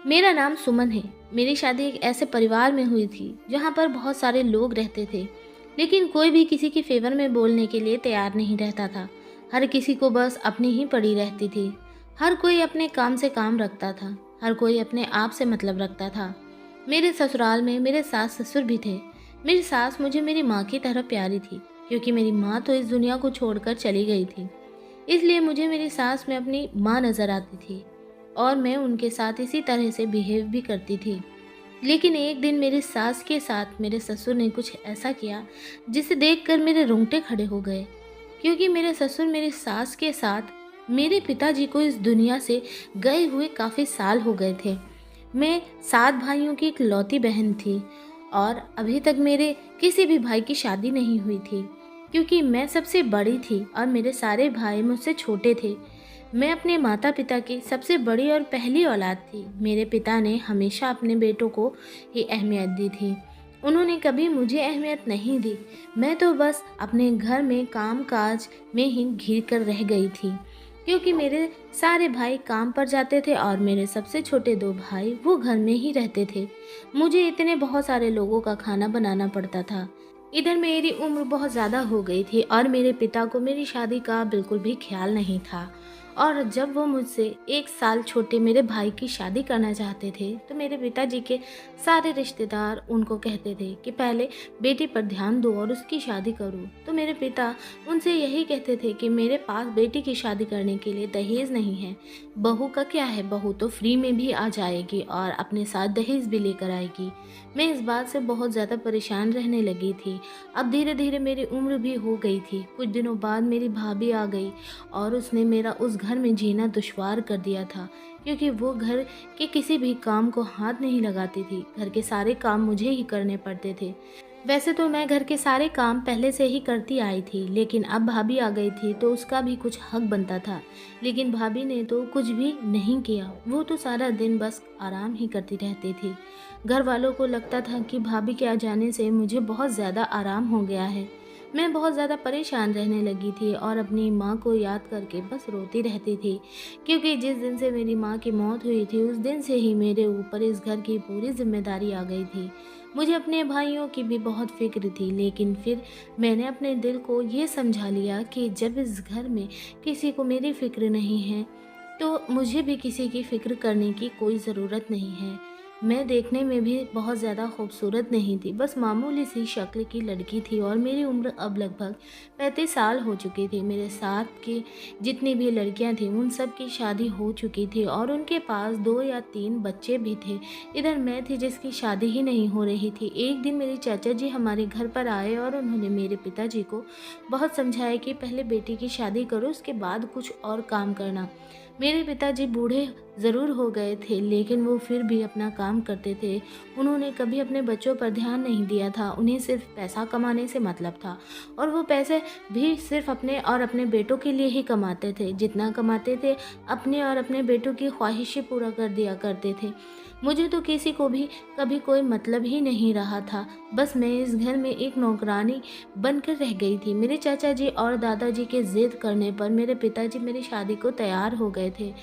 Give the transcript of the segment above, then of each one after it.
मेरा नाम सुमन है। मेरी शादी एक ऐसे परिवार में हुई थी जहाँ पर बहुत सारे लोग रहते थे, लेकिन कोई भी किसी के फेवर में बोलने के लिए तैयार नहीं रहता था। हर किसी को बस अपनी ही पड़ी रहती थी। हर कोई अपने काम से काम रखता था, हर कोई अपने आप से मतलब रखता था। मेरे ससुराल में मेरे सास ससुर भी थे। मेरी सास मुझे मेरी माँ की तरह प्यारी थी, क्योंकि मेरी माँ तो इस दुनिया को छोड़कर चली गई थी। इसलिए मुझे मेरी सास में अपनी माँ नज़र आती थी और मैं उनके साथ इसी तरह से बिहेव भी करती थी। लेकिन एक दिन मेरी सास के साथ मेरे ससुर ने कुछ ऐसा किया जिसे देखकर मेरे रोंगटे खड़े हो गए, क्योंकि मेरे ससुर मेरी सास के साथ मेरे पिताजी को इस दुनिया से गए हुए काफ़ी साल हो गए थे। मैं 7 भाइयों की इकलौती बहन थी और अभी तक मेरे किसी भी भाई की शादी नहीं हुई थी, क्योंकि मैं सबसे बड़ी थी और मेरे सारे भाई मुझसे छोटे थे। मैं अपने माता पिता की सबसे बड़ी और पहली औलाद थी। मेरे पिता ने हमेशा अपने बेटों को ही अहमियत दी थी। उन्होंने कभी मुझे अहमियत नहीं दी। मैं तो बस अपने घर में काम काज में ही घिर कर रह गई थी, क्योंकि मेरे सारे भाई काम पर जाते थे और मेरे सबसे छोटे 2 भाई वो घर में ही रहते थे। मुझे इतने बहुत सारे लोगों का खाना बनाना पड़ता था। इधर मेरी उम्र बहुत ज़्यादा हो गई थी और मेरे पिता को मेरी शादी का बिल्कुल भी ख्याल नहीं था। और जब वो मुझसे 1 साल छोटे मेरे भाई की शादी करना चाहते थे, तो मेरे पिताजी के सारे रिश्तेदार उनको कहते थे कि पहले बेटी पर ध्यान दो और उसकी शादी करो। तो मेरे पिता उनसे यही कहते थे कि मेरे पास बेटी की शादी करने के लिए दहेज नहीं है। बहू का क्या है, बहू तो फ्री में भी आ जाएगी और अपने साथ दहेज भी लेकर आएगी। मैं इस बात से बहुत ज़्यादा परेशान रहने लगी थी। अब धीरे धीरे मेरी उम्र भी हो गई थी। कुछ दिनों बाद मेरी भाभी आ गई और उसने मेरा उस घर में जीना दुश्वार कर दिया था, क्योंकि वो घर के किसी भी काम को हाथ नहीं लगाती थी। घर के सारे काम मुझे ही करने पड़ते थे। वैसे तो मैं घर के सारे काम पहले से ही करती आई थी, लेकिन अब भाभी आ गई थी तो उसका भी कुछ हक बनता था। लेकिन भाभी ने तो कुछ भी नहीं किया। वो तो सारा दिन बस आराम ही करती रहती थी। घर वालों को लगता था कि भाभी के आ जाने से मुझे बहुत ज़्यादा आराम हो गया है। मैं बहुत ज़्यादा परेशान रहने लगी थी और अपनी माँ को याद करके बस रोती रहती थी, क्योंकि जिस दिन से मेरी माँ की मौत हुई थी उस दिन से ही मेरे ऊपर इस घर की पूरी जिम्मेदारी आ गई थी। मुझे अपने भाइयों की भी बहुत फिक्र थी, लेकिन फिर मैंने अपने दिल को ये समझा लिया कि जब इस घर में किसी को मेरी फिक्र नहीं है, तो मुझे भी किसी की फिक्र करने की कोई ज़रूरत नहीं है। मैं देखने में भी बहुत ज़्यादा खूबसूरत नहीं थी, बस मामूली सी शक्ल की लड़की थी और मेरी उम्र अब लगभग 35 साल हो चुकी थी। मेरे साथ की जितनी भी लड़कियां थीं उन सब की शादी हो चुकी थी और उनके पास 2 या 3 बच्चे भी थे। इधर मैं थी जिसकी शादी ही नहीं हो रही थी। एक दिन मेरे चाचा जी हमारे घर पर आए और उन्होंने मेरे पिताजी को बहुत समझाया कि पहले बेटी की शादी करो, उसके बाद कुछ और काम करना। मेरे पिताजी बूढ़े ज़रूर हो गए थे, लेकिन वो फिर भी अपना काम करते थे। उन्होंने कभी अपने बच्चों पर ध्यान नहीं दिया था। उन्हें सिर्फ पैसा कमाने से मतलब था और वो पैसे भी सिर्फ अपने और अपने बेटों के लिए ही कमाते थे। जितना कमाते थे अपने और अपने बेटों की ख्वाहिशें पूरा कर दिया करते थे। मुझे तो किसी को भी कभी कोई मतलब ही नहीं रहा था। बस मैं इस घर में एक नौकरानी बनकर रह गई थी। मेरे चाचा जी और दादाजी के जिद करने पर मेरे पिताजी मेरी शादी को तैयार हो गए थे।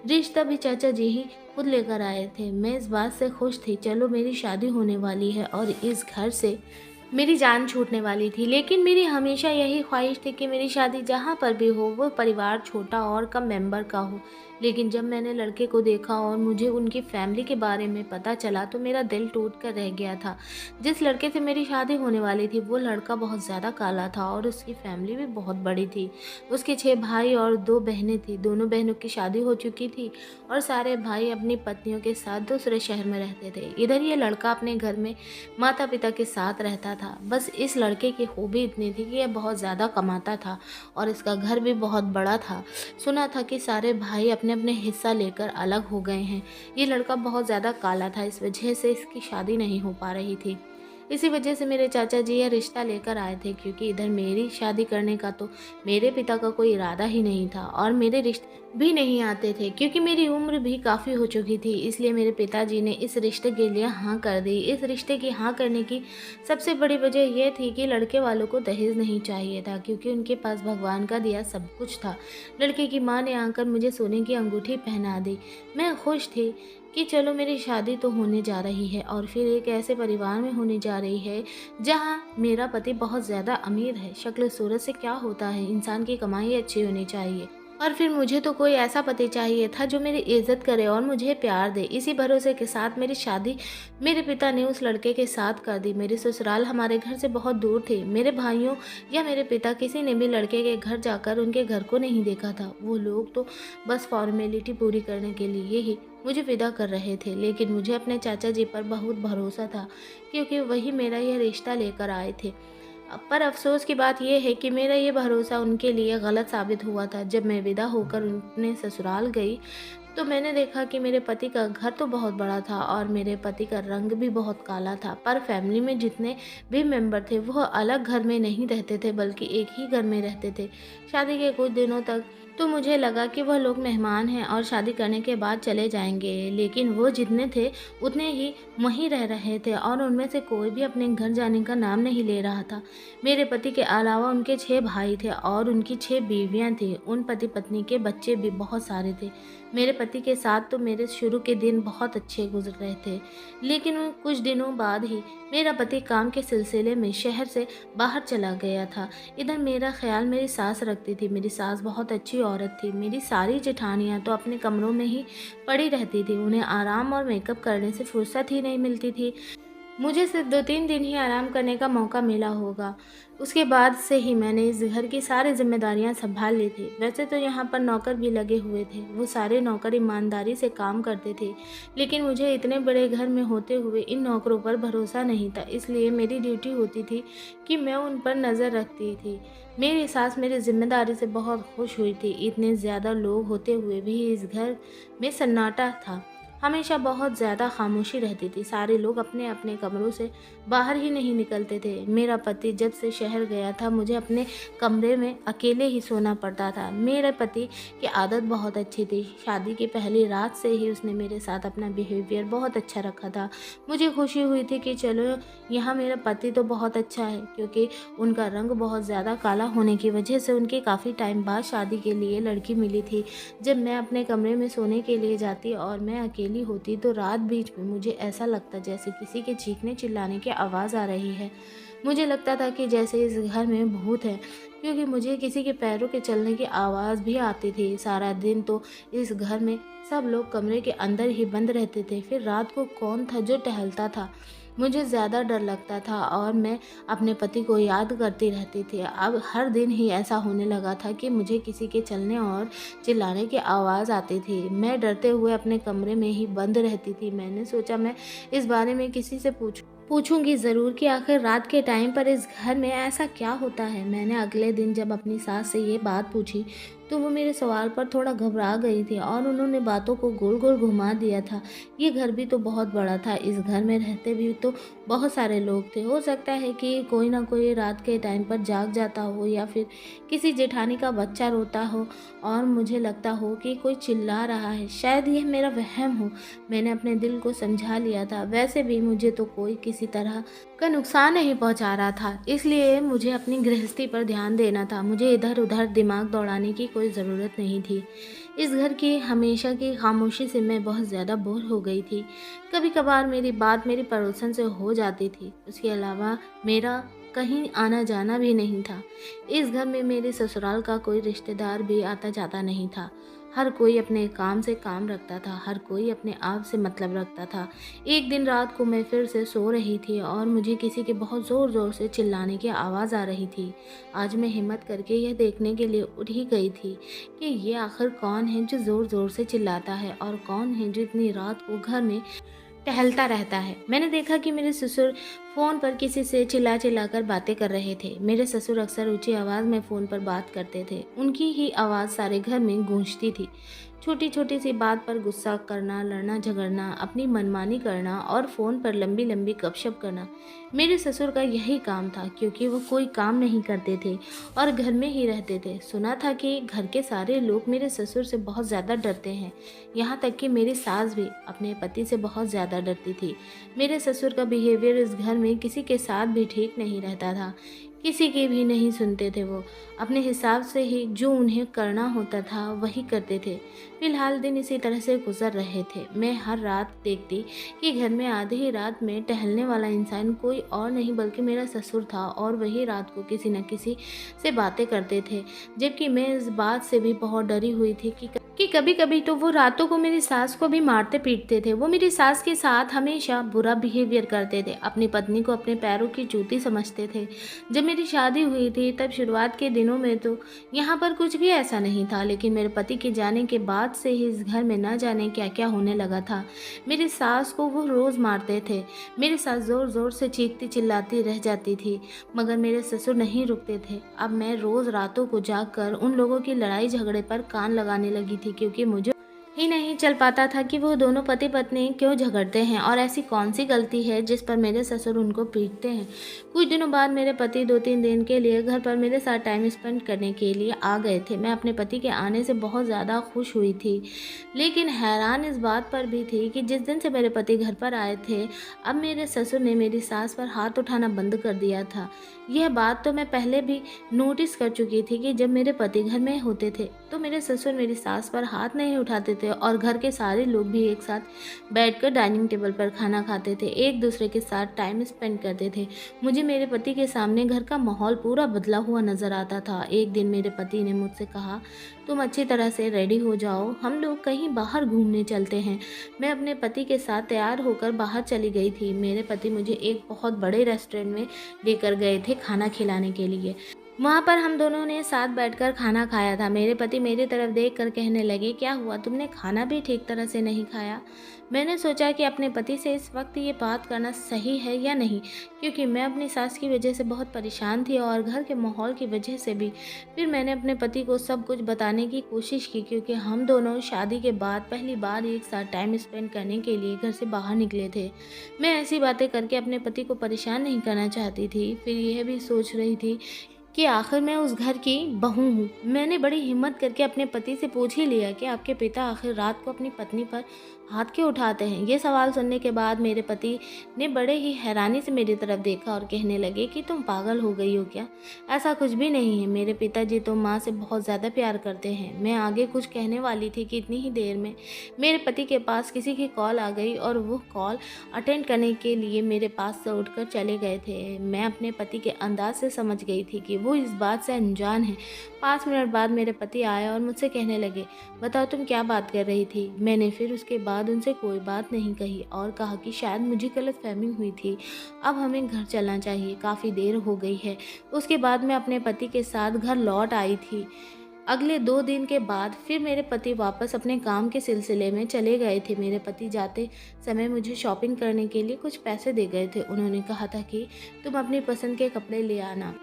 रिश्ता भी चाचा जी ही खुद लेकर आए थे। मैं इस बात से खुश थी, चलो मेरी शादी होने वाली है और इस घर से मेरी जान छूटने वाली थी। लेकिन मेरी हमेशा यही ख्वाहिश थी कि मेरी शादी जहाँ पर भी हो वो परिवार छोटा और कम मेंबर का हो। लेकिन जब मैंने लड़के को देखा और मुझे उनकी फैमिली के बारे में पता चला तो मेरा दिल टूट कर रह गया था। जिस लड़के से मेरी शादी होने वाली थी वो लड़का बहुत ज़्यादा काला था और उसकी फैमिली भी बहुत बड़ी थी। उसके 6 भाई और 2 बहनें थीं। दोनों बहनों की शादी हो चुकी थी और सारे भाई अपनी पत्नियों के साथ दूसरे शहर में रहते थे। इधर ये लड़का अपने घर में माता पिता के साथ रहता था। बस इस लड़के की खूबी इतनी थी कि यह बहुत ज़्यादा कमाता था और इसका घर भी बहुत बड़ा था। सुना था कि सारे भाई अपने अपने हिस्सा लेकर अलग हो गए हैं। ये लड़का बहुत ज़्यादा काला था, इस वजह से इसकी शादी नहीं हो पा रही थी। इसी वजह से मेरे चाचा जी यह रिश्ता लेकर आए थे, क्योंकि इधर मेरी शादी करने का तो मेरे पिता का कोई इरादा ही नहीं था और मेरे रिश्ते भी नहीं आते थे, क्योंकि मेरी उम्र भी काफ़ी हो चुकी थी। इसलिए मेरे पिताजी ने इस रिश्ते के लिए हाँ कर दी। इस रिश्ते की हाँ करने की सबसे बड़ी वजह यह थी कि लड़के वालों को दहेज नहीं चाहिए था, क्योंकि उनके पास भगवान का दिया सब कुछ था। लड़के की माँ ने आकर मुझे सोने की अंगूठी पहना दी। मैं खुश थी कि चलो मेरी शादी तो होने जा रही है और फिर एक ऐसे परिवार में होने जा रही है जहाँ मेरा पति बहुत ज़्यादा अमीर है। शक्ल सूरत से क्या होता है, इंसान की कमाई अच्छी होनी चाहिए। और फिर मुझे तो कोई ऐसा पति चाहिए था जो मेरी इज़्ज़त करे और मुझे प्यार दे। इसी भरोसे के साथ मेरी शादी मेरे पिता ने उस लड़के के साथ कर दी। मेरे ससुराल हमारे घर से बहुत दूर थे। मेरे भाइयों या मेरे पिता किसी ने भी लड़के के घर जाकर उनके घर को नहीं देखा था। वो लोग तो बस फॉर्मेलिटी पूरी करने के लिए ही मुझे विदा कर रहे थे। लेकिन मुझे अपने चाचा जी पर बहुत भरोसा था, क्योंकि वही मेरा यह रिश्ता लेकर आए थे। पर अफ़सोस की बात यह है कि मेरा ये भरोसा उनके लिए गलत साबित हुआ था। जब मैं विदा होकर अपने ससुराल गई, तो मैंने देखा कि मेरे पति का घर तो बहुत बड़ा था और मेरे पति का रंग भी बहुत काला था। पर फैमिली में जितने भी मेंबर थे, वह अलग घर में नहीं रहते थे, बल्कि एक ही घर में रहते थे। शादी के कुछ दिनों तक तो मुझे लगा कि वह लोग मेहमान हैं और शादी करने के बाद चले जाएंगे। लेकिन वो जितने थे उतने ही वहीं रह रहे थे और उनमें से कोई भी अपने घर जाने का नाम नहीं ले रहा था। मेरे पति के अलावा उनके 6 भाई थे और उनकी 6 बीवियां थीं। उन पति पत्नी के बच्चे भी बहुत सारे थे। मेरे पति के साथ तो मेरे शुरू के दिन बहुत अच्छे गुजर रहे थे, लेकिन कुछ दिनों बाद ही मेरा पति काम के सिलसिले में शहर से बाहर चला गया था। इधर मेरा ख्याल मेरी सास रखती थी। मेरी सास बहुत अच्छी औरत थी। मेरी सारी जेठानियाँ तो अपने कमरों में ही पड़ी रहती थी। उन्हें आराम और मेकअप करने से फुर्सत ही नहीं मिलती थी। मुझे सिर्फ 2-3 दिन ही आराम करने का मौका मिला होगा। उसके बाद से ही मैंने इस घर की सारी ज़िम्मेदारियाँ सँभाल ली थी। वैसे तो यहाँ पर नौकर भी लगे हुए थे। वो सारे नौकर ईमानदारी से काम करते थे, लेकिन मुझे इतने बड़े घर में होते हुए इन नौकरों पर भरोसा नहीं था। इसलिए मेरी ड्यूटी होती थी कि मैं उन पर नज़र रखती थी। मेरी सास मेरी ज़िम्मेदारी से बहुत खुश हुई थी। इतने ज़्यादा लोग होते हुए भी इस घर में सन्नाटा था। हमेशा बहुत ज़्यादा खामोशी रहती थी। सारे लोग अपने अपने कमरों से बाहर ही नहीं निकलते थे। मेरा पति जब से शहर गया था, मुझे अपने कमरे में अकेले ही सोना पड़ता था। मेरे पति की आदत बहुत अच्छी थी। शादी की पहली रात से ही उसने मेरे साथ अपना बिहेवियर बहुत अच्छा रखा था। मुझे खुशी हुई थी कि चलो, यहाँ मेरा पति तो बहुत अच्छा है, क्योंकि उनका रंग बहुत ज़्यादा काला होने की वजह से उनके काफ़ी टाइम बाद शादी के लिए लड़की मिली थी। जब मैं अपने कमरे में सोने के लिए जाती और मैं अकेली होती, तो रात बीच में मुझे ऐसा लगता जैसे किसी के चीखने चिल्लाने की आवाज़ आ रही है। मुझे लगता था कि जैसे इस घर में भूत है, क्योंकि मुझे किसी के पैरों के चलने की आवाज़ भी आती थी। सारा दिन तो इस घर में सब लोग कमरे के अंदर ही बंद रहते थे। फिर रात को कौन था जो टहलता था? मुझे ज़्यादा डर लगता था और मैं अपने पति को याद करती रहती थी। अब हर दिन ही ऐसा होने लगा था कि मुझे किसी के चलने और चिल्लाने की आवाज़ आती थी। मैं डरते हुए अपने कमरे में ही बंद रहती थी। मैंने सोचा मैं इस बारे में किसी से पूछूंगी ज़रूर कि आखिर रात के टाइम पर इस घर में ऐसा क्या होता है। मैंने अगले दिन जब अपनी सास से ये बात पूछी, तो वो मेरे सवाल पर थोड़ा घबरा गई थी और उन्होंने बातों को गोल गोल घुमा दिया था। ये घर भी तो बहुत बड़ा था। इस घर में रहते भी तो बहुत सारे लोग थे। हो सकता है कि कोई ना कोई रात के टाइम पर जाग जाता हो, या फिर किसी जेठानी का बच्चा रोता हो और मुझे लगता हो कि कोई चिल्ला रहा है। शायद यह मेरा वहम हो। मैंने अपने दिल को समझा लिया था। वैसे भी मुझे तो कोई किसी तरह का नुकसान नहीं पहुंचा रहा था, इसलिए मुझे अपनी गृहस्थी पर ध्यान देना था। मुझे इधर उधर दिमाग दौड़ाने की कोई ज़रूरत नहीं थी। इस घर की हमेशा की खामोशी से मैं बहुत ज़्यादा बोर हो गई थी। कभी कभार मेरी बात मेरी पड़ोसन से हो जाती थी, उसके अलावा मेरा कहीं आना जाना भी नहीं था। इस घर में मेरे ससुराल का कोई रिश्तेदार भी आता जाता नहीं था। हर कोई अपने काम से काम रखता था, हर कोई अपने आप से मतलब रखता था। एक दिन रात को मैं फिर से सो रही थी और मुझे किसी के बहुत ज़ोर ज़ोर से चिल्लाने की आवाज़ आ रही थी। आज मैं हिम्मत करके यह देखने के लिए उठ ही गई थी कि ये आखिर कौन है जो ज़ोर ज़ोर से चिल्लाता है और कौन है जो इतनी रात को घर में टहलता रहता है। मैंने देखा कि मेरे ससुर फ़ोन पर किसी से चिल्ला चिल्लाकर बातें कर रहे थे। मेरे ससुर अक्सर ऊंची आवाज़ में फ़ोन पर बात करते थे। उनकी ही आवाज़ सारे घर में गूंजती थी। छोटी छोटी सी बात पर गुस्सा करना, लड़ना झगड़ना, अपनी मनमानी करना और फ़ोन पर लंबी लंबी गपशप करना मेरे ससुर का यही काम था, क्योंकि वो कोई काम नहीं करते थे और घर में ही रहते थे। सुना था कि घर के सारे लोग मेरे ससुर से बहुत ज़्यादा डरते हैं। यहाँ तक कि मेरी सास भी अपने पति से बहुत ज़्यादा डरती थी। मेरे ससुर का बिहेवियर इस घर में किसी के साथ भी ठीक नहीं रहता था, किसी की भी नहीं सुनते थे वो। अपने हिसाब से ही जो उन्हें करना होता था वही करते थे। फिलहाल दिन इसी तरह से गुजर रहे थे। मैं हर रात देखती कि घर में आधी ही रात में टहलने वाला इंसान कोई और नहीं बल्कि मेरा ससुर था, और वही रात को किसी न किसी से बातें करते थे। जबकि मैं इस बात से भी बहुत डरी हुई थी कि कभी-कभी तो वो रातों को मेरी सास को भी मारते पीटते थे। वो मेरी सास के साथ हमेशा बुरा बिहेवियर करते थे। अपनी पत्नी को अपने पैरों की जूती समझते थे। जब मेरी शादी हुई थी तब शुरुआत के दिनों में तो यहाँ पर कुछ भी ऐसा नहीं था, लेकिन मेरे पति के जाने के बाद से ही इस घर में न जाने क्या-क्या होने लगा था। मेरी सास को वो रोज़ मारते थे। मेरी सास ज़ोर-ज़ोर से चीखती चिल्लाती रह जाती थी, मगर मेरे ससुर नहीं रुकते थे। अब मैं रोज़ रातों को जागकर उन लोगों की लड़ाई झगड़े पर कान लगाने लगी थी, क्योंकि मुझे ही नहीं चल पाता था कि वो दोनों पति पत्नी क्यों झगड़ते हैं और ऐसी कौन सी गलती है जिस पर मेरे ससुर उनको पीटते हैं। कुछ दिनों बाद मेरे पति 2-3 दिन के लिए घर पर मेरे साथ टाइम स्पेंड करने के लिए आ गए थे। मैं अपने पति के आने से बहुत ज़्यादा खुश हुई थी, लेकिन हैरान इस बात पर भी थी कि जिस दिन से मेरे पति घर पर आए थे, अब मेरे ससुर ने मेरी सास पर हाथ उठाना बंद कर दिया था। यह बात तो मैं पहले भी नोटिस कर चुकी थी कि जब मेरे पति घर में होते थे तो मेरे ससुर मेरी सास पर हाथ नहीं उठाते थे, और घर के सारे लोग भी एक साथ बैठकर डाइनिंग टेबल पर खाना खाते थे, एक दूसरे के साथ टाइम स्पेंड करते थे। मुझे मेरे पति के सामने घर का माहौल पूरा बदला हुआ नज़र आता था। एक दिन मेरे पति ने मुझसे कहा, तुम अच्छी तरह से रेडी हो जाओ, हम लोग कहीं बाहर घूमने चलते हैं। मैं अपने पति के साथ तैयार होकर बाहर चली गई थी। मेरे पति मुझे एक बहुत बड़े रेस्टोरेंट में लेकर गए थे खाना खिलाने के लिए। वहाँ पर हम दोनों ने साथ बैठकर खाना खाया था। मेरे पति मेरी तरफ देख कर कहने लगे, क्या हुआ, तुमने खाना भी ठीक तरह से नहीं खाया? मैंने सोचा कि अपने पति से इस वक्त ये बात करना सही है या नहीं, क्योंकि मैं अपनी सास की वजह से बहुत परेशान थी और घर के माहौल की वजह से भी। फिर मैंने अपने पति को सब कुछ बताने की कोशिश की, क्योंकि हम दोनों शादी के बाद पहली बार एक साथ टाइम स्पेंड करने के लिए घर से बाहर निकले थे। मैं ऐसी बातें करके अपने पति को परेशान नहीं करना चाहती थी। फिर यह भी सोच रही थी कि आखिर मैं उस घर की बहू हूँ। मैंने बड़ी हिम्मत करके अपने पति से पूछ ही लिया कि आपके पिता आखिर रात को अपनी पत्नी पर हाथ क्यों उठाते हैं। ये सवाल सुनने के बाद मेरे पति ने बड़े ही हैरानी से मेरी तरफ देखा और कहने लगे कि तुम पागल हो गई हो क्या? ऐसा कुछ भी नहीं है। मेरे पिताजी तो माँ से बहुत ज़्यादा प्यार करते हैं। मैं आगे कुछ कहने वाली थी कि इतनी ही देर में मेरे पति के पास किसी की कॉल आ गई और वो कॉल अटेंड करने के लिए मेरे पास से उठकर चले गए थे। मैं अपने पति के अंदाज से समझ गई थी कि वो इस बात से अनजान है। 5 मिनट बाद मेरे पति आए और मुझसे कहने लगे, बताओ तुम क्या बात कर रही थी? मैंने फिर उसके बाद उनसे कोई बात नहीं कही और कहा कि शायद मुझे गलतफहमी हुई थी, अब हमें घर चलना चाहिए, काफ़ी देर हो गई है। उसके बाद मैं अपने पति के साथ घर लौट आई थी। अगले 2 दिन के बाद फिर मेरे पति वापस अपने काम के सिलसिले में चले गए थे। मेरे पति जाते समय मुझे शॉपिंग करने के लिए कुछ पैसे दे गए थे। उन्होंने कहा था कि तुम अपनी पसंद के कपड़े ले आना,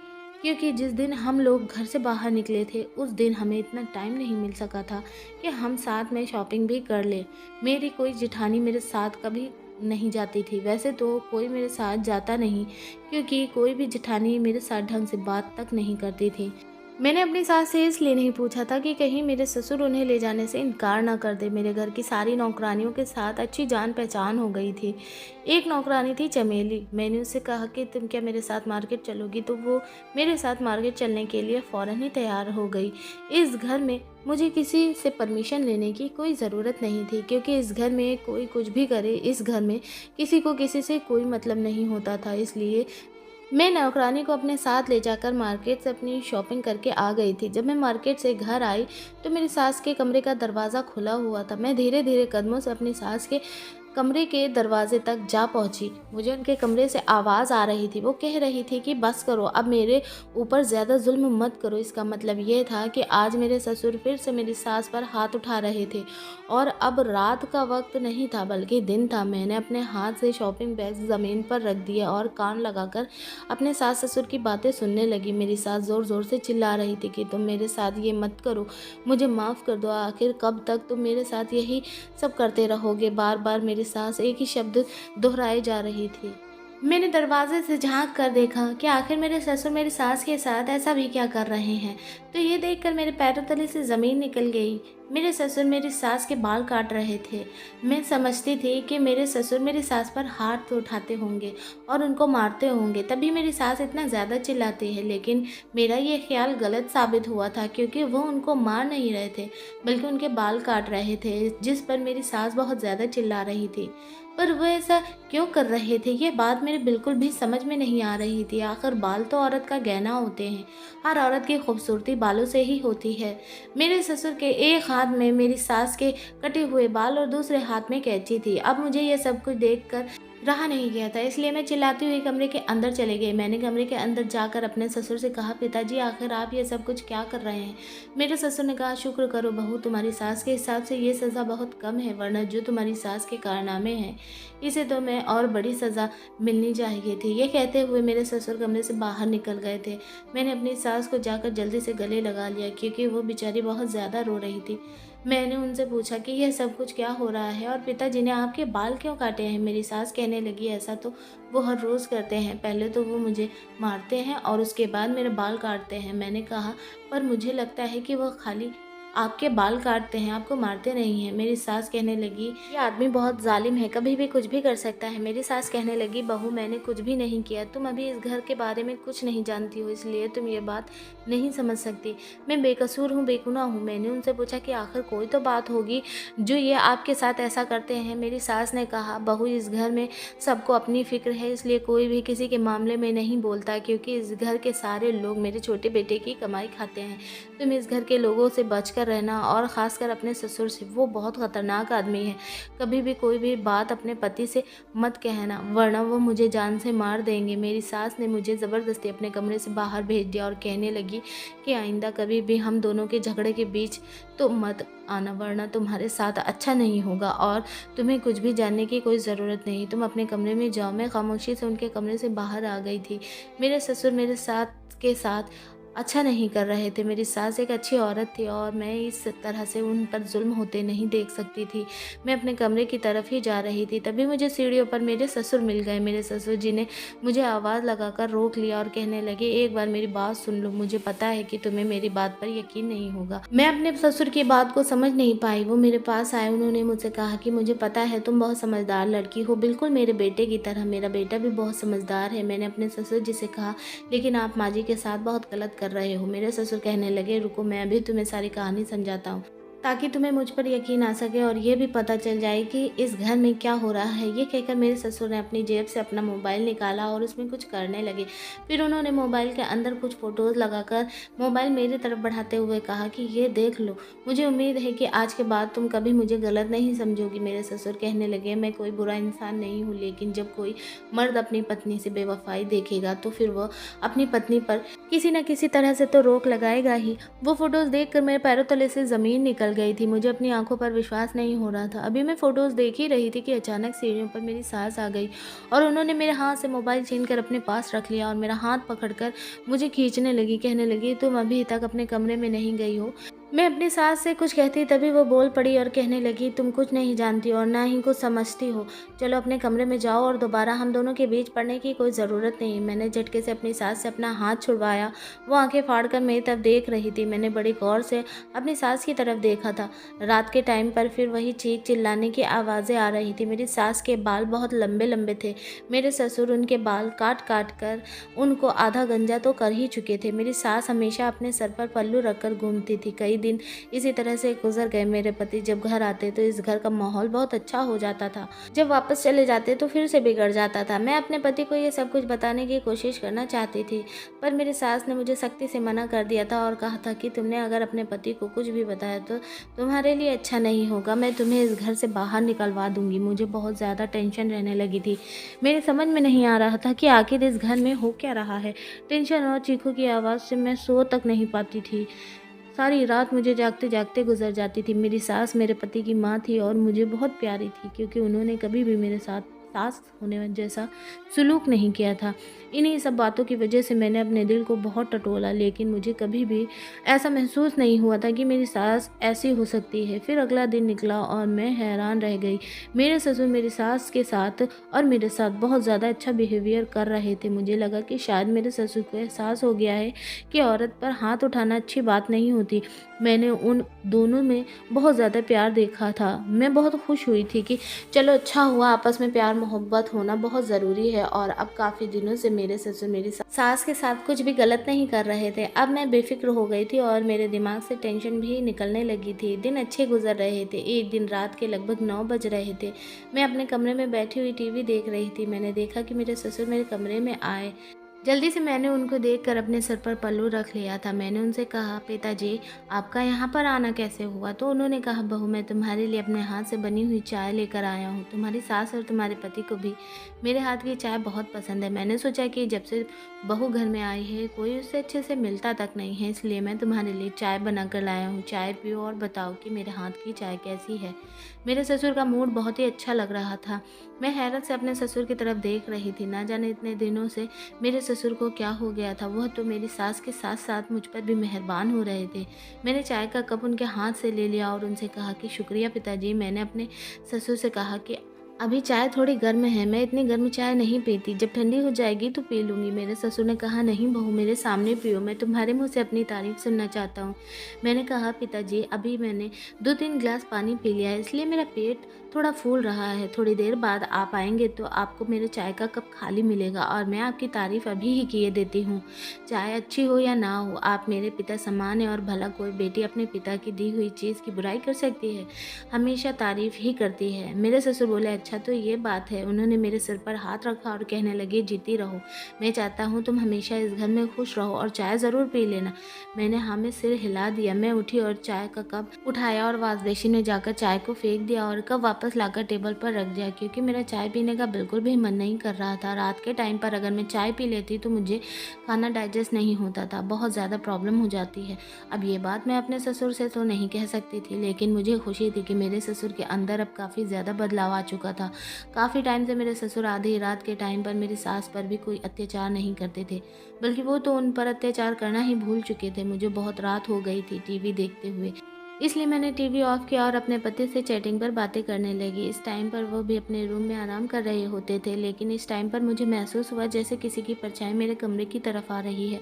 क्योंकि जिस दिन हम लोग घर से बाहर निकले थे उस दिन हमें इतना टाइम नहीं मिल सका था कि हम साथ में शॉपिंग भी कर लें। मेरी कोई जेठानी मेरे साथ कभी नहीं जाती थी। वैसे तो कोई मेरे साथ जाता नहीं, क्योंकि कोई भी जेठानी मेरे साथ ढंग से बात तक नहीं करती थी। मैंने अपनी सास से इसलिए नहीं पूछा था कि कहीं मेरे ससुर उन्हें ले जाने से इनकार ना कर दे। मेरे घर की सारी नौकरानियों के साथ अच्छी जान पहचान हो गई थी। एक नौकरानी थी चमेली। मैंने उससे कहा कि तुम क्या मेरे साथ मार्केट चलोगी, तो वो मेरे साथ मार्केट चलने के लिए फ़ौरन ही तैयार हो गई। इस घर में मुझे किसी से परमिशन लेने की कोई ज़रूरत नहीं थी, क्योंकि इस घर में कोई कुछ भी करे, इस घर में किसी को किसी से कोई मतलब नहीं होता था। इसलिए मैं नौकरानी को अपने साथ ले जाकर मार्केट से अपनी शॉपिंग करके आ गई थी। जब मैं मार्केट से घर आई तो मेरी सास के कमरे का दरवाज़ा खुला हुआ था। मैं धीरे धीरे कदमों से अपनी सास के कमरे के दरवाजे तक जा पहुंची। मुझे उनके कमरे से आवाज़ आ रही थी। वो कह रही थी कि बस करो, अब मेरे ऊपर ज़्यादा जुल्म मत करो। इसका मतलब ये था कि आज मेरे ससुर फिर से मेरी सास पर हाथ उठा रहे थे, और अब रात का वक्त नहीं था बल्कि दिन था। मैंने अपने हाथ से शॉपिंग बैग ज़मीन पर रख दिया और कान लगाकर अपने सास ससुर की बातें सुनने लगी। मेरी सास ज़ोर ज़ोर से चिल्ला रही थी कि तुम मेरे साथ ये मत करो, मुझे माफ़ कर दो, आखिर कब तक तुम मेरे साथ यही सब करते रहोगे। बार बार मेरी सास एक ही शब्द दोहराए जा रही थी। मैंने दरवाजे से झांक कर देखा कि आखिर मेरे ससुर मेरी सास के साथ ऐसा भी क्या कर रहे हैं। तो ये देखकर मेरे पैरों तले से ज़मीन निकल गई। मेरे ससुर मेरी सास के बाल काट रहे थे। मैं समझती थी कि मेरे ससुर मेरी सास पर हाथ उठाते होंगे और उनको मारते होंगे, तभी मेरी सास इतना ज़्यादा चिल्लाती है। लेकिन मेरा ये ख्याल गलत साबित हुआ था, क्योंकि वो उनको मार नहीं रहे थे बल्कि उनके बाल काट रहे थे, जिस पर मेरी सास बहुत ज़्यादा चिल्ला रही थी। पर वो ऐसा क्यों कर रहे थे, ये बात मेरे बिल्कुल भी समझ में नहीं आ रही थी। आखिर बाल तो औरत का गहना होते हैं, हर औरत की खूबसूरती बालों से ही होती है। मेरे ससुर के एक हाथ में मेरी सास के कटे हुए बाल और दूसरे हाथ में कैंची थी। अब मुझे ये सब कुछ देखकर रहा नहीं गया था, इसलिए मैं चिल्लाती हुई कमरे के अंदर चले गई। मैंने कमरे के अंदर जाकर अपने ससुर से कहा, पिताजी आखिर आप ये सब कुछ क्या कर रहे हैं। मेरे ससुर ने कहा, शुक्र करो बहू, तुम्हारी सास के हिसाब से ये सज़ा बहुत कम है, वरना जो तुम्हारी सास के कारनामे हैं इसे तो मैं और बड़ी सज़ा मिलनी चाहिए थी। ये कहते हुए मेरे ससुर कमरे से बाहर निकल गए थे। मैंने अपनी सास को जाकर जल्दी से गले लगा लिया, क्योंकि वो बेचारी बहुत ज़्यादा रो रही थी। मैंने उनसे पूछा कि यह सब कुछ क्या हो रहा है और पिताजी ने आपके बाल क्यों काटे हैं। मेरी सास कहने लगी, ऐसा तो वो हर रोज़ करते हैं, पहले तो वो मुझे मारते हैं और उसके बाद मेरे बाल काटते हैं। मैंने कहा, पर मुझे लगता है कि वो खाली आपके बाल काटते हैं, आपको मारते नहीं हैं। मेरी सास कहने लगी, ये आदमी बहुत जालिम है, कभी भी कुछ भी कर सकता है। मेरी सास कहने लगी, बहू मैंने कुछ भी नहीं किया, तुम अभी इस घर के बारे में कुछ नहीं जानती हो, इसलिए तुम ये बात नहीं समझ सकती। मैं बेकसूर हूँ, बेगुनाह हूँ। मैंने उनसे पूछा कि आखिर कोई तो बात होगी जो ये आपके साथ ऐसा करते हैं। मेरी सास ने कहा, बहू इस घर में सबको अपनी फ़िक्र है, इसलिए कोई भी किसी के मामले में नहीं बोलता, क्योंकि इस घर के सारे लोग मेरे छोटे बेटे की कमाई खाते हैं। तुम इस घर के लोगों से बचकर रहना, और ख़ासकर अपने ससुर से, वो बहुत ख़तरनाक आदमी है। कभी भी कोई भी बात अपने पति से मत कहना, वरना वो मुझे जान से मार देंगे। मेरी सास ने मुझे ज़बरदस्ती अपने कमरे से बाहर भेज दिया और कहने लगी कि आइंदा कभी भी हम दोनों के झगड़े के बीच तो मत आना, वरना तुम्हारे साथ अच्छा नहीं होगा और तुम्हें कुछ भी जानने की कोई ज़रूरत नहीं। तुम अपने कमरे में जाओ। मैं खामोशी से उनके कमरे से बाहर आ गई थी। मेरे ससुर मेरे साथ अच्छा नहीं कर रहे थे। मेरी सास एक अच्छी औरत थी और मैं इस तरह से उन पर जुल्म होते नहीं देख सकती थी। मैं अपने कमरे की तरफ ही जा रही थी, तभी मुझे सीढ़ियों पर मेरे ससुर मिल गए। मेरे ससुर जी ने मुझे आवाज़ लगाकर रोक लिया और कहने लगे, एक बार मेरी बात सुन लो, मुझे पता है कि तुम्हें मेरी बात पर यकीन नहीं होगा। मैं अपने ससुर की बात को समझ नहीं पाई। वो मेरे पास आए, उन्होंने मुझसे कहा कि मुझे पता है तुम बहुत समझदार लड़की हो, बिल्कुल मेरे बेटे की तरह। मेरा बेटा भी बहुत समझदार है। मैंने अपने ससुर जी से कहा, लेकिन आप माँ जी के साथ बहुत गलत कर रहे हो। मेरे ससुर कहने लगे, रुको मैं अभी तुम्हें सारी कहानी समझाता हूँ, ताकि तुम्हें मुझ पर यकीन आ सके और ये भी पता चल जाए कि इस घर में क्या हो रहा है। ये कहकर मेरे ससुर ने अपनी जेब से अपना मोबाइल निकाला और उसमें कुछ करने लगे। फिर उन्होंने मोबाइल के अंदर कुछ फ़ोटोज़ लगाकर मोबाइल मेरी तरफ बढ़ाते हुए कहा कि ये देख लो, मुझे उम्मीद है कि आज के बाद तुम कभी मुझे गलत नहीं समझोगी। मेरे ससुर कहने लगे, मैं कोई बुरा इंसान नहीं हूँ, लेकिन जब कोई मर्द अपनी पत्नी से बेवफाई देखेगा तो फिर वह अपनी पत्नी पर किसी न किसी तरह से तो रोक लगाएगा ही। वो फ़ोटोज़ देखकर मेरे पैरों तले से ज़मीन निकल गई थी। मुझे अपनी आंखों पर विश्वास नहीं हो रहा था। अभी मैं फ़ोटोज़ देख ही रही थी कि अचानक सीढ़ियों पर मेरी सास आ गई और उन्होंने मेरे हाथ से मोबाइल छीनकर अपने पास रख लिया और मेरा हाथ पकड़कर मुझे खींचने लगी। कहने लगी, तुम अभी तक अपने कमरे में नहीं गई हो। मैं अपनी सास से कुछ कहती, तभी वो बोल पड़ी और कहने लगी, तुम कुछ नहीं जानती और ना ही कुछ समझती हो। चलो अपने कमरे में जाओ और दोबारा हम दोनों के बीच पड़ने की कोई ज़रूरत नहीं। मैंने झटके से अपनी सास से अपना हाथ छुड़वाया। वो आंखें फाड़कर मेरी तरफ देख रही थी। मैंने बड़ी गौर से अपनी सास की तरफ देखा था। रात के टाइम पर फिर वही चीख चिल्लाने की आवाज़ें आ रही थी। मेरी सास के बाल बहुत लंबे लंबे थे। मेरे ससुर उनके बाल काट काट कर उनको आधा गंजा तो कर ही चुके थे। मेरी सास हमेशा अपने सर पर पल्लू रखकर घूमती थी। कई दिन इसी तरह से गुजर गए। मेरे पति जब घर आते तो इस घर का माहौल बहुत अच्छा हो जाता था, जब वापस चले जाते तो फिर से बिगड़ जाता था। मैं अपने पति को ये सब कुछ बताने की कोशिश करना चाहती थी, पर मेरी सास ने मुझे सख्ती से मना कर दिया था और कहा था कि तुमने अगर अपने पति को कुछ भी बताया तो तुम्हारे लिए अच्छा नहीं होगा, मैं तुम्हें इस घर से बाहर निकलवा दूंगी। मुझे बहुत ज़्यादा टेंशन रहने लगी थी। मेरे समझ में नहीं आ रहा था कि आखिर इस घर में हो क्या रहा है। टेंशन और चीखों की आवाज़ से मैं सो तक नहीं पाती थी। सारी रात मुझे जागते जागते गुजर जाती थी। मेरी सास मेरे पति की माँ थी और मुझे बहुत प्यारी थी, क्योंकि उन्होंने कभी भी मेरे साथ सास होने जैसा सलूक नहीं किया था। इन्हीं सब बातों की वजह से मैंने अपने दिल को बहुत टटोला, लेकिन मुझे कभी भी ऐसा महसूस नहीं हुआ था कि मेरी सास ऐसी हो सकती है। फिर अगला दिन निकला और मैं हैरान रह गई। मेरे ससुर मेरी सास के साथ और मेरे साथ बहुत ज़्यादा अच्छा बिहेवियर कर रहे थे। मुझे लगा कि शायद मेरे ससुर को एहसास हो गया है कि औरत पर हाथ उठाना अच्छी बात नहीं होती। मैंने उन दोनों में बहुत ज़्यादा प्यार देखा था। मैं बहुत खुश हुई थी कि चलो अच्छा हुआ, आपस में प्यार मोहब्बत होना बहुत ज़रूरी है। और अब काफ़ी दिनों से मेरे ससुर मेरी सास के साथ कुछ भी गलत नहीं कर रहे थे। अब मैं बेफिक्र हो गई थी और मेरे दिमाग से टेंशन भी निकलने लगी थी। दिन अच्छे गुजर रहे थे। एक दिन रात के लगभग 9 बज रहे थे। मैं अपने कमरे में बैठी हुई टीवी देख रही थी। मैंने देखा कि मेरे ससुर मेरे कमरे में आए। जल्दी से मैंने उनको देखकर अपने सर पर पल्लू रख लिया था। मैंने उनसे कहा, पिताजी आपका यहाँ पर आना कैसे हुआ? तो उन्होंने कहा, बहू मैं तुम्हारे लिए अपने हाथ से बनी हुई चाय लेकर आया हूँ। तुम्हारी सास और तुम्हारे पति को भी मेरे हाथ की चाय बहुत पसंद है। मैंने सोचा कि जब से बहू घर में आई है कोई उससे अच्छे से मिलता तक नहीं है, इसलिए मैं तुम्हारे लिए चाय बना कर लाया हूँ। चाय पियो और बताओ कि मेरे हाथ की चाय कैसी है। मेरे ससुर का मूड बहुत ही अच्छा लग रहा था। मैं हैरत से अपने ससुर की तरफ देख रही थी। ना जाने इतने दिनों से मेरे ससुर को क्या हो गया था। वह तो मेरी सास के साथ साथ मुझ पर भी मेहरबान हो रहे थे। मैंने चाय का कप उनके हाथ से ले लिया और उनसे कहा कि शुक्रिया पिताजी। मैंने अपने ससुर से कहा कि अभी चाय थोड़ी गर्म है, मैं इतनी गर्म चाय नहीं पीती, जब ठंडी हो जाएगी तो पी लूँगी। मेरे ससुर ने कहा, नहीं बहू मेरे सामने पियो, मैं तुम्हारे मुँह से अपनी तारीफ़ सुनना चाहता हूँ। मैंने कहा, पिताजी अभी मैंने 2-3 गिलास पानी पी लिया है, इसलिए मेरा पेट थोड़ा फूल रहा है। थोड़ी देर बाद आप आएंगे तो आपको मेरे चाय का कप खाली मिलेगा और मैं आपकी तारीफ़ अभी ही किए देती हूँ। चाय अच्छी हो या ना हो, आप मेरे पिता समान हैं और भला कोई बेटी अपने पिता की दी हुई चीज़ की बुराई कर सकती है? हमेशा तारीफ़ ही करती है। मेरे ससुर बोले, अच्छा तो ये बात है। उन्होंने मेरे सिर पर हाथ रखा और कहने लगे, जीती रहो। मैं चाहता हूँ तुम हमेशा इस घर में खुश रहो और चाय ज़रूर पी लेना। मैंने हाँ में सिर हिला दिया। मैं उठी और चाय का कप उठाया और वॉश बेसिन में जाकर चाय को फेंक दिया और कप वापस लाकर टेबल पर रख दिया, क्योंकि मेरा चाय पीने का बिल्कुल भी मन नहीं कर रहा था। रात के टाइम पर अगर मैं चाय पी लेती तो मुझे खाना डाइजेस्ट नहीं होता था, बहुत ज़्यादा प्रॉब्लम हो जाती है। अब ये बात मैं अपने ससुर से तो नहीं कह सकती थी, लेकिन मुझे खुशी थी कि मेरे ससुर के अंदर अब काफ़ी ज़्यादा बदलाव आ चुका था। काफ़ी टाइम से मेरे ससुर आधी रात के टाइम पर मेरी सास पर भी कोई अत्याचार नहीं करते थे, बल्कि वो तो उन पर अत्याचार करना ही भूल चुके थे। मुझे बहुत रात हो गई थी टीवी देखते हुए, इसलिए मैंने टीवी ऑफ किया और अपने पति से चैटिंग पर बातें करने लगी। इस टाइम पर वो भी अपने रूम में आराम कर रहे होते थे, लेकिन इस टाइम पर मुझे महसूस हुआ जैसे किसी की परछाई मेरे कमरे की तरफ आ रही है।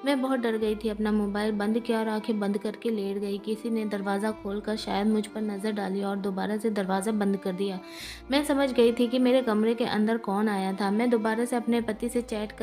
मैं बहुत डर गई थी। अपना मोबाइल बंद किया और आंखें बंद करके लेट गई। किसी ने दरवाज़ा खोलकर शायद मुझ पर नज़र डाली और दोबारा से दरवाज़ा बंद कर दिया। मैं समझ गई थी कि मेरे कमरे के अंदर कौन आया था। मैं दोबारा से अपने पति से चैट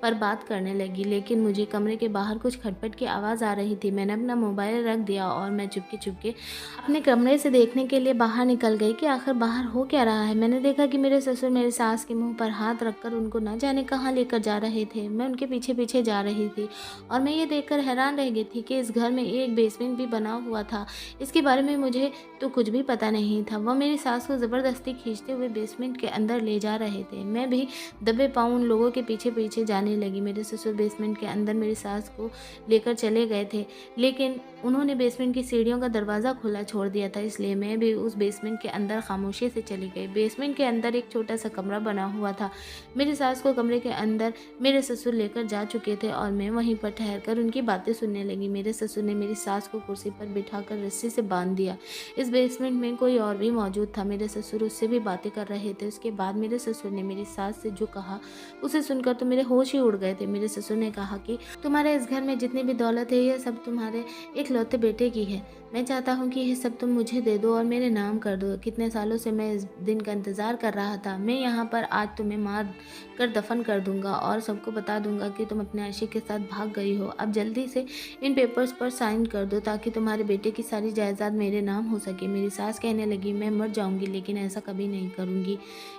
पर बात करने लगी, लेकिन मुझे कमरे के बाहर कुछ खटपट की आवाज़ आ रही थी। मैंने अपना मोबाइल रख दिया और मैं चुपके चुपके अपने कमरे से देखने के लिए बाहर निकल गई कि आखिर बाहर हो क्या रहा है। मैंने देखा कि मेरे ससुर मेरे सास के मुंह पर हाथ रखकर उनको न जाने कहाँ लेकर जा रहे थे। मैं उनके पीछे पीछे जा रही थी और मैं ये देखकर हैरान रह गई थी कि इस घर में एक बेसमेंट भी बना हुआ था। इसके बारे में मुझे तो कुछ भी पता नहीं था। वह मेरी सास को ज़बरदस्ती खींचते हुए बेसमेंट के अंदर ले जा रहे थे। मैं भी दबे पाँव उन लोगों के पीछे पीछे जाने लगी। मेरे ससुर बेसमेंट के अंदर मेरी सास को लेकर चले गए थे, लेकिन उन्होंने बेसमेंट की सीढ़ियों का दरवाज़ा खुला छोड़ दिया था, इसलिए मैं भी उस बेसमेंट के अंदर खामोशी से चली गई। बेसमेंट के अंदर एक छोटा सा कमरा बना हुआ था। मेरी सास को कमरे के अंदर मेरे ससुर लेकर जा चुके थे और मैं वहीं पर ठहरकर उनकी बातें सुनने लगी। मेरे ससुर ने मेरी सास को कुर्सी पर बिठाकर रस्सी से बांध दिया। इस बेसमेंट में कोई और भी मौजूद था। मेरे ससुर उससे भी बातें कर रहे थे। उसके बाद मेरे ससुर ने मेरी सास से जो कहा उसे सुनकर तो मेरे होश ही उड़ गए थे। मेरे ससुर ने कहा कि तुम्हारे इस घर में जितनी भी दौलत है यह सब तुम्हारे इकलौते बेटे की है। मैं चाहता हूँ कि यह सब तुम मुझे दे दो और मेरे नाम कर दो। कितने सालों से मैं इस दिन का इंतज़ार कर रहा था। मैं यहाँ पर आज तुम्हें मार कर दफन कर दूंगा और सबको बता दूंगा कि तुम अपने आशिक के साथ भाग गई हो। अब जल्दी से इन पेपर्स पर साइन कर दो ताकि तुम्हारे बेटे की सारी जायदाद मेरे नाम हो सके। मेरी सास कहने लगी, मैं मर जाऊंगी लेकिन ऐसा कभी नहीं करूंगी।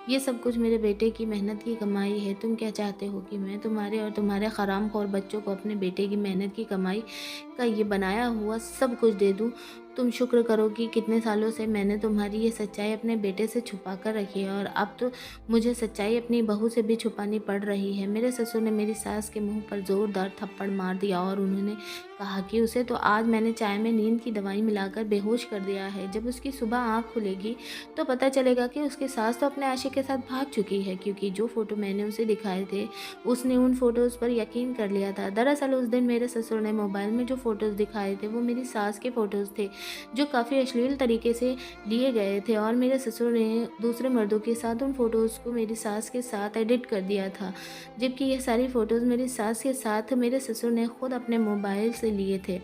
ये सब कुछ मेरे बेटे की मेहनत की कमाई है। तुम क्या चाहते हो कि मैं तुम्हारे और तुम्हारे हरामखोर बच्चों को अपने बेटे की मेहनत की कमाई का ये बनाया हुआ सब कुछ दे दूं? तुम शुक्र करो कि कितने सालों से मैंने तुम्हारी ये सच्चाई अपने बेटे से छुपा कर रखी है और अब तो मुझे सच्चाई अपनी बहू से भी छुपानी पड़ रही है। मेरे ससुर ने मेरी सास के मुंह पर जोरदार थप्पड़ मार दिया और उन्होंने कहा कि उसे तो आज मैंने चाय में नींद की दवाई मिलाकर बेहोश कर दिया है। जब उसकी सुबह आँख खुलेगी तो पता चलेगा कि उसकी सास तो अपने आशिक के साथ भाग चुकी है, क्योंकि जो फ़ोटो मैंने उसे दिखाए थे उसने उन फ़ोटोज़ पर यकीन कर लिया था। दरअसल उस दिन मेरे ससुर ने मोबाइल में जो फ़ोटोज़ दिखाए थे वो मेरी सास के फ़ोटोज़ थे, जो काफ़ी अश्लील तरीके से लिए गए थे, और मेरे ससुर ने दूसरे मर्दों के साथ उन फ़ोटोज़ को मेरी सास के साथ एडिट कर दिया था, जबकि ये सारी फ़ोटोज़ मेरी सास के साथ मेरे ससुर ने खुद अपने मोबाइल से लिए थे।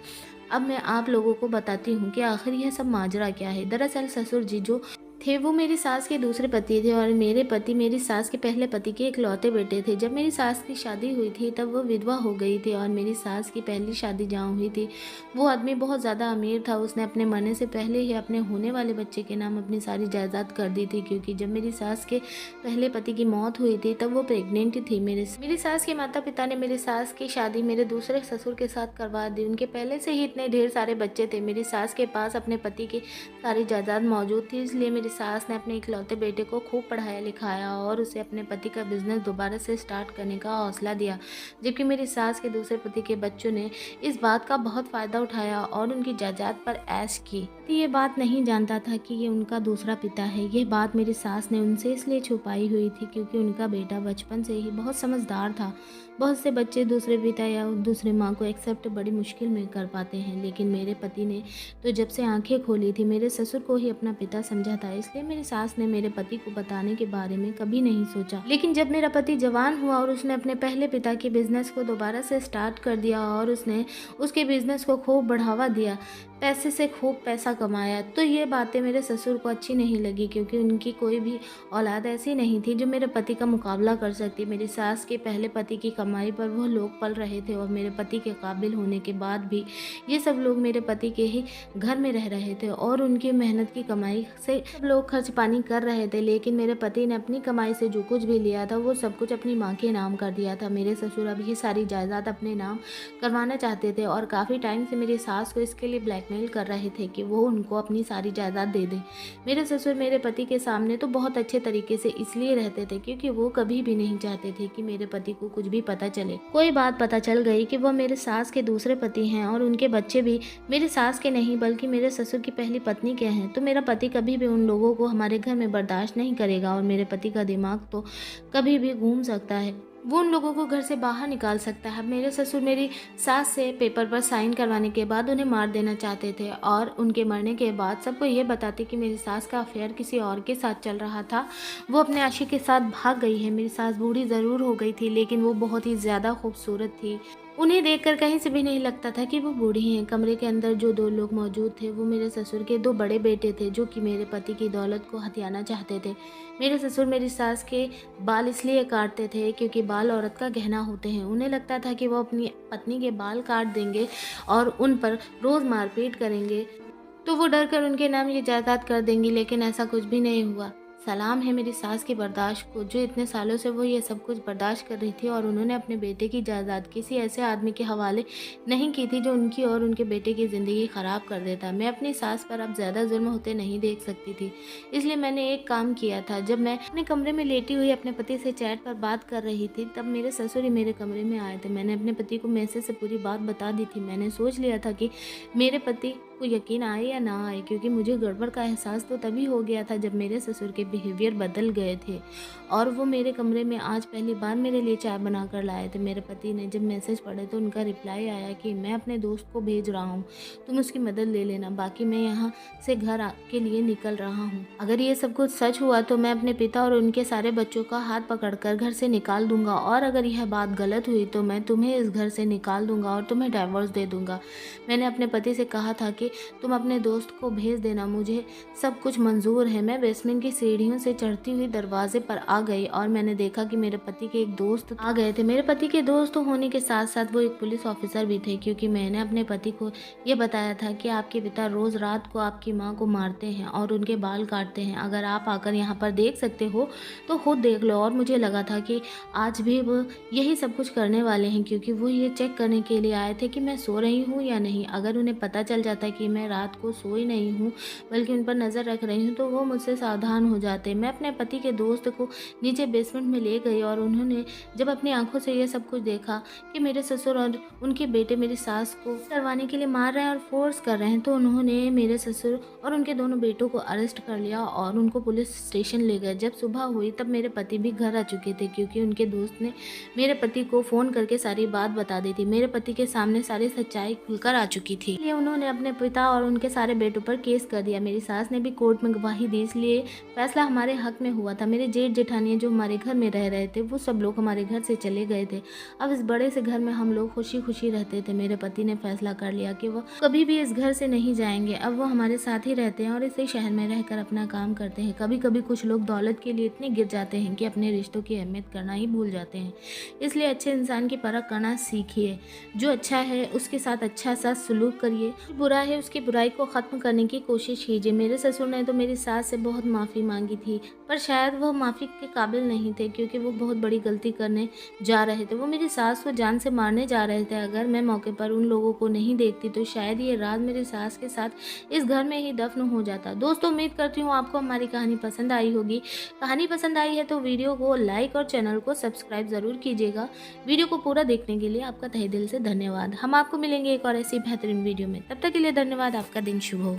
अब मैं आप लोगों को बताती हूँ कि आखिर यह सब माजरा क्या है। दरअसल ससुर जी जो थे वो मेरी सास के दूसरे पति थे और मेरे पति मेरी सास के पहले पति के इकलौते बेटे थे। जब मेरी सास की शादी हुई थी तब वो विधवा हो गई थी और मेरी सास की पहली शादी जहाँ हुई थी वो आदमी बहुत ज़्यादा अमीर था। उसने अपने मरने से पहले ही अपने होने वाले बच्चे के नाम अपनी सारी जायदाद कर दी थी, क्योंकि जब मेरी सास के पहले पति की मौत हुई थी तब वो प्रेग्नेंट थी। मेरी सास के माता पिता ने मेरी सास की शादी मेरे दूसरे ससुर के साथ करवा दी। उनके पहले से ही इतने ढेर सारे बच्चे थे। मेरी सास के पास अपने पति की सारी जायदाद मौजूद थी, इसलिए मेरी सास ने अपने इकलौते बेटे को खूब पढ़ाया लिखाया और उसे अपने पति का बिजनेस दोबारा से स्टार्ट करने का हौसला दिया। जबकि मेरी सास के दूसरे पति के बच्चों ने इस बात का बहुत फ़ायदा उठाया और उनकी जायदाद पर ऐश की। ये बात नहीं जानता था कि ये उनका दूसरा पिता है। यह बात मेरी सास ने उनसे इसलिए छुपाई हुई थी क्योंकि उनका बेटा बचपन से ही बहुत समझदार था। बहुत से बच्चे दूसरे पिता या दूसरे माँ को एक्सेप्ट बड़ी मुश्किल में कर पाते हैं, लेकिन मेरे पति ने तो जब से आंखें खोली थी मेरे ससुर को ही अपना पिता समझा था। इसलिए मेरी सास ने मेरे पति को बताने के बारे में कभी नहीं सोचा। लेकिन जब मेरा पति जवान हुआ और उसने अपने पहले पिता के बिजनेस को दोबारा से स्टार्ट कर दिया और उसने उसके बिजनेस को खूब बढ़ावा दिया, पैसे से खूब पैसा कमाया, तो ये बातें मेरे ससुर को अच्छी नहीं लगी, क्योंकि उनकी कोई भी औलाद ऐसी नहीं थी जो मेरे पति का मुकाबला कर सकती। मेरी सास के पहले पति की कमाई पर वो लोग पल रहे थे और मेरे पति के काबिल होने के बाद भी ये सब लोग मेरे पति के ही घर में रह रहे थे और उनकी मेहनत की कमाई से सब लोग खर्च पानी कर रहे थे। लेकिन मेरे पति ने अपनी कमाई से जो कुछ भी लिया था वो सब कुछ अपनी माँ के नाम कर दिया था। मेरे ससुर अब ये सारी जायदाद अपने नाम करवाना चाहते थे और काफ़ी टाइम से मेरी सास को इसके लिए ब्लैकमेल कर रहे थे कि वो उनको अपनी सारी जायदाद दे दें। मेरे ससुर मेरे पति के सामने तो बहुत अच्छे तरीके से इसलिए रहते थे क्योंकि वो कभी भी नहीं चाहते थे कि मेरे पति को कुछ भी पता चले। कोई बात पता चल गई कि वो मेरे सास के दूसरे पति हैं और उनके बच्चे भी मेरे सास के नहीं बल्कि मेरे ससुर की पहली पत्नी के हैं, तो मेरा पति कभी भी उन लोगों को हमारे घर में बर्दाश्त नहीं करेगा और मेरे पति का दिमाग तो कभी भी घूम सकता है, वो उन लोगों को घर से बाहर निकाल सकता है। मेरे ससुर मेरी सास से पेपर पर साइन करवाने के बाद उन्हें मार देना चाहते थे और उनके मरने के बाद सबको ये बताते कि मेरी सास का अफेयर किसी और के साथ चल रहा था, वो अपने आशिक के साथ भाग गई है। मेरी सास बूढ़ी ज़रूर हो गई थी लेकिन वो बहुत ही ज़्यादा खूबसूरत थी। उन्हें देखकर कहीं से भी नहीं लगता था कि वो बूढ़ी हैं। कमरे के अंदर जो दो लोग मौजूद थे वो मेरे ससुर के दो बड़े बेटे थे जो कि मेरे पति की दौलत को हथियाना चाहते थे। मेरे ससुर मेरी सास के बाल इसलिए काटते थे क्योंकि बाल औरत का गहना होते हैं। उन्हें लगता था कि वो अपनी पत्नी के बाल काट देंगे और उन पर रोज़ मारपीट करेंगे तो वो डर कर उनके नाम ये जायदाद कर देंगी, लेकिन ऐसा कुछ भी नहीं हुआ। सलाम है मेरी सास की बर्दाश्त को, जो इतने सालों से वो ये सब कुछ बर्दाश्त कर रही थी और उन्होंने अपने बेटे की जायदाद किसी ऐसे आदमी के हवाले नहीं की थी जो उनकी और उनके बेटे की ज़िंदगी ख़राब कर देता। मैं अपनी सास पर अब ज़्यादा जुल्म होते नहीं देख सकती थी, इसलिए मैंने एक काम किया था। जब मैं अपने कमरे में लेटी हुई अपने पति से चैट पर बात कर रही थी तब मेरे ससुर ही मेरे कमरे में आए थे। मैंने अपने पति को मैसेज से पूरी बात बता दी थी। मैंने सोच लिया था कि मेरे पति को यकीन आए या ना आए, क्योंकि मुझे गड़बड़ का एहसास तो तभी हो गया था जब मेरे ससुर के बिहेवियर बदल गए थे और वो मेरे कमरे में आज पहली बार मेरे लिए चाय बना कर लाए थे। मेरे पति ने जब मैसेज पढ़े तो उनका रिप्लाई आया कि मैं अपने दोस्त को भेज रहा हूँ, तुम उसकी मदद ले लेना, बाकी मैं यहाँ से घर के लिए निकल रहा हूँ। अगर ये सब कुछ सच हुआ तो मैं अपने पिता और उनके सारे बच्चों का हाथ पकड़कर घर से निकाल दूंगा और अगर यह बात गलत हुई तो मैं तुम्हें इस घर से निकाल दूंगा और तुम्हें डाइवोर्स दे दूंगा। मैंने अपने पति से कहा था कि तुम अपने दोस्त को भेज देना, मुझे सब कुछ मंजूर है। मैं बेसमेंट की सीढ़ियों से चढ़ती हुई दरवाजे पर आ गई और मैंने देखा कि मेरे पति के एक दोस्त आ गए थे। मेरे पति के दोस्त होने के साथ साथ वो एक पुलिस ऑफिसर भी थे, क्योंकि मैंने अपने पति को ये बताया था कि आपके पिता रोज़ रात को आपकी माँ को मारते हैं और उनके बाल काटते हैं। अगर आप आकर यहाँ पर देख सकते हो तो खुद देख लो। और मुझे लगा था कि आज भी वो यही सब कुछ करने वाले हैं, क्योंकि वो ये चेक करने के लिए आए थे कि मैं सो रही हूँ या नहीं। अगर उन्हें पता चल जाता कि मैं रात को सोई नहीं हूँ बल्कि उन पर नज़र रख रही हूँ, तो वो मुझसे सावधान हो जाते। मैं अपने पति के दोस्त को नीचे बेसमेंट में ले गई और उन्होंने जब अपनी आंखों से ये सब कुछ देखा कि मेरे ससुर और उनके बेटे मेरी सास को करवाने के लिए मार रहे हैं और फोर्स कर रहे हैं, तो उन्होंने मेरे ससुर और उनके दोनों बेटों को अरेस्ट कर लिया और उनको पुलिस स्टेशन ले गए। जब सुबह हुई तब मेरे पति भी घर आ चुके थे, क्योंकि उनके दोस्त ने मेरे पति को फ़ोन करके सारी बात बता दी थी। मेरे पति के सामने सारी सच्चाई खुलकर आ चुकी थी, इसलिए उन्होंने अपने पिता और उनके सारे बेटों पर केस कर दिया। मेरी सास ने भी कोर्ट में गवाही दी, इसलिए फैसला हमारे हक में हुआ था। मेरे जेठ जेठानियाँ जो हमारे घर में रह रहे थे, वो सब लोग हमारे घर से चले गए थे। अब इस बड़े से घर में हम लोग खुशी खुशी रहते थे। मेरे पति ने फैसला कर लिया कि वो कभी भी इस घर से नहीं जाएंगे। अब वो हमारे साथ ही रहते हैं और इसी शहर में रहकर अपना काम करते हैं। कभी कभी कुछ लोग दौलत के लिए इतने गिर जाते हैं कि अपने रिश्तों की अहमियत करना ही भूल जाते हैं। इसलिए अच्छे इंसान की परख करना सीखिए। जो अच्छा है उसके साथ अच्छा सा सलूक करिए, बुरा है उसकी बुराई को ख़त्म करने की कोशिश कीजिए। मेरे ससुर ने तो मेरी सास से बहुत माफ़ी मांगी थी, पर शायद वह माफ़ी के काबिल नहीं थे, क्योंकि वो बहुत बड़ी गलती करने जा रहे थे। वो मेरी सास को जान से मारने जा रहे थे। अगर मैं मौके पर उन लोगों को नहीं देखती तो शायद ये रात मेरी सास के साथ इस घर में ही दफन हो जाता। दोस्तों, उम्मीद करती हूँ आपको हमारी कहानी पसंद आई होगी। कहानी पसंद आई है तो वीडियो को लाइक और चैनल को सब्सक्राइब ज़रूर कीजिएगा। वीडियो को पूरा देखने के लिए आपका तहे दिल से धन्यवाद। हम आपको मिलेंगे एक और ऐसी बेहतरीन वीडियो में। तब तक के लिए धन्यवाद। आपका दिन शुभ हो।